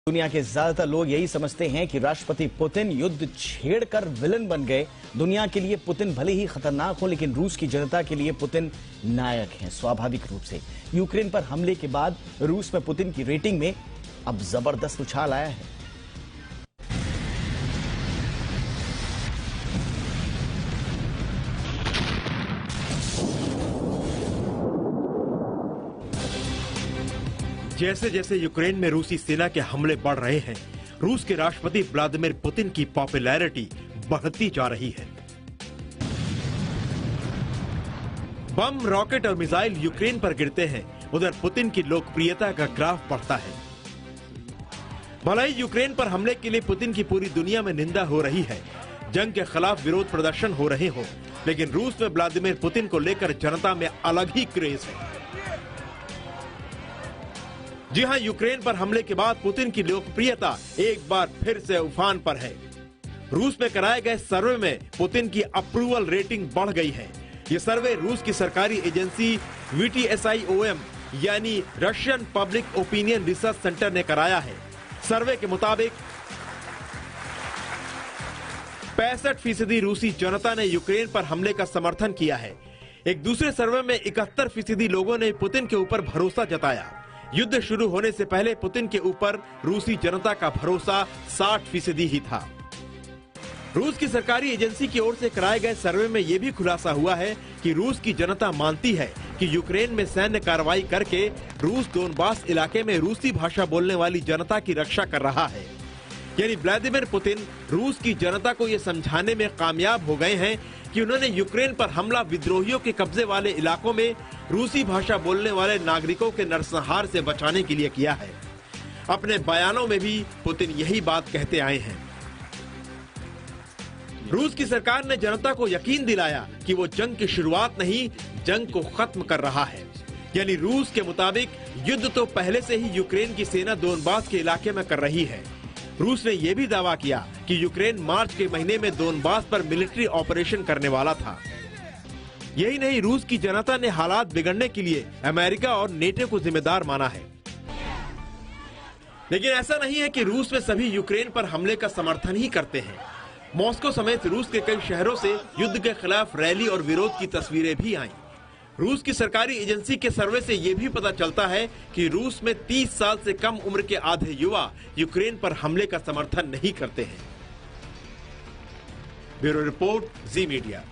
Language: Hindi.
दुनिया के ज्यादातर लोग यही समझते हैं कि राष्ट्रपति पुतिन युद्ध छेड़कर विलन बन गए। दुनिया के लिए पुतिन भले ही खतरनाक हो, लेकिन रूस की जनता के लिए पुतिन नायक हैं। स्वाभाविक रूप से यूक्रेन पर हमले के बाद रूस में पुतिन की रेटिंग में अब जबरदस्त उछाल आया है। जैसे जैसे यूक्रेन में रूसी सेना के हमले बढ़ रहे हैं, रूस के राष्ट्रपति व्लादिमीर पुतिन की पॉपुलैरिटी बढ़ती जा रही है। बम, रॉकेट और मिसाइल यूक्रेन पर गिरते हैं, उधर पुतिन की लोकप्रियता का ग्राफ बढ़ता है। भले ही यूक्रेन पर हमले के लिए पुतिन की पूरी दुनिया में निंदा हो रही है, जंग के खिलाफ विरोध प्रदर्शन हो रहे हो, लेकिन रूस में व्लादिमीर पुतिन को लेकर जनता में अलग ही क्रेज है। जी हां, यूक्रेन पर हमले के बाद पुतिन की लोकप्रियता एक बार फिर से उफान पर है। रूस में कराए गए सर्वे में पुतिन की अप्रूवल रेटिंग बढ़ गई है। ये सर्वे रूस की सरकारी एजेंसी VTSIOM यानी Russian public opinion research centre ने कराया है। सर्वे के मुताबिक 65% रूसी जनता ने यूक्रेन पर हमले का समर्थन किया है। एक दूसरे सर्वे में 71% लोगों ने पुतिन के ऊपर भरोसा जताया। युद्ध शुरू होने से पहले पुतिन के ऊपर रूसी जनता का भरोसा 60% ही था। रूस की सरकारी एजेंसी की ओर से कराए गए सर्वे में यह भी खुलासा हुआ है कि रूस की जनता मानती है कि यूक्रेन में सैन्य कार्रवाई करके रूस डोनबास इलाके में रूसी भाषा बोलने वाली जनता की रक्षा कर रहा है। यानी व्लादिमीर पुतिन रूस की जनता को यह समझाने में कामयाब हो गए हैं कि उन्होंने यूक्रेन पर हमला विद्रोहियों के कब्जे वाले इलाकों में रूसी भाषा बोलने वाले नागरिकों के नरसंहार से बचाने के लिए किया है। अपने बयानों में भी पुतिन यही बात कहते आए हैं। रूस की सरकार ने जनता को यकीन दिलाया कि वो जंग की शुरुआत नहीं, जंग को खत्म कर रहा है। यानी रूस के मुताबिक युद्ध तो पहले से ही यूक्रेन की सेना डोनबास के इलाके में कर रही है। रूस ने यह भी दावा किया कि यूक्रेन मार्च के महीने में डोनबास पर मिलिट्री ऑपरेशन करने वाला था। यही नहीं, रूस की जनता ने हालात बिगड़ने के लिए अमेरिका और नेटो को जिम्मेदार माना है। लेकिन ऐसा नहीं है कि रूस में सभी यूक्रेन पर हमले का समर्थन ही करते हैं। मॉस्को समेत रूस के कई शहरों से युद्ध के खिलाफ रैली और विरोध की तस्वीरें भी आईं। रूस की सरकारी एजेंसी के सर्वे से यह भी पता चलता है कि रूस में 30 साल से कम उम्र के आधे युवा यूक्रेन पर हमले का समर्थन नहीं करते हैं। ब्यूरो रिपोर्ट, जी मीडिया।